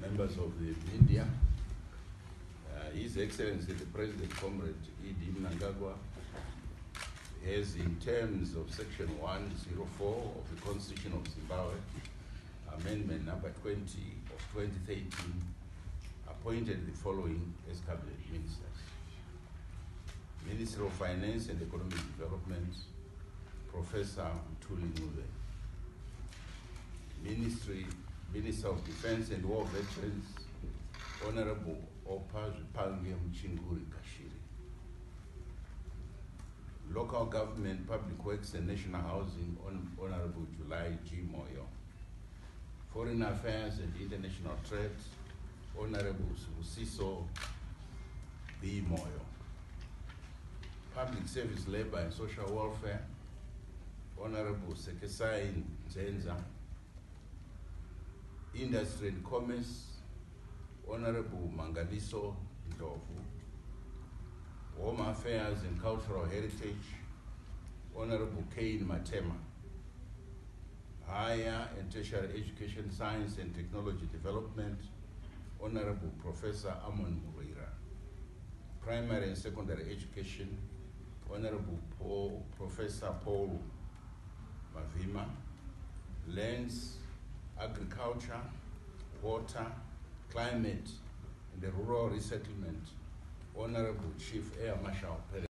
members of the media, His Excellency the President, Comrade E.D. Mnangagwa, has, in terms of Section 104 of the Constitution of Zimbabwe, Amendment number 20 of 2013, appointed the following as Cabinet Ministers: Minister of Finance and Economic Development, Professor Mthuli Ncube; Minister of Defense and War Veterans, Honorable Opa Zvipange Mchinguri Kashiri; Local Government, Public Works and National Housing, Honorable July G. Moyo; Foreign Affairs and International Trade, Honorable Sibusiso B. Moyo; Public Service, Labor and Social Welfare, Honorable Sekesai Nzenza; Industry and Commerce, Honorable Mangaliso Ndlovu; Home Affairs and Cultural Heritage, Honorable Cain Matema; Higher and Tertiary Education, Science and Technology Development, Honorable Professor Amon Murira; Primary and Secondary Education, Honorable Professor Paul Mavima; Lands, Agriculture, Water, Climate, and the Rural Resettlement, Honorable Chief Air Marshal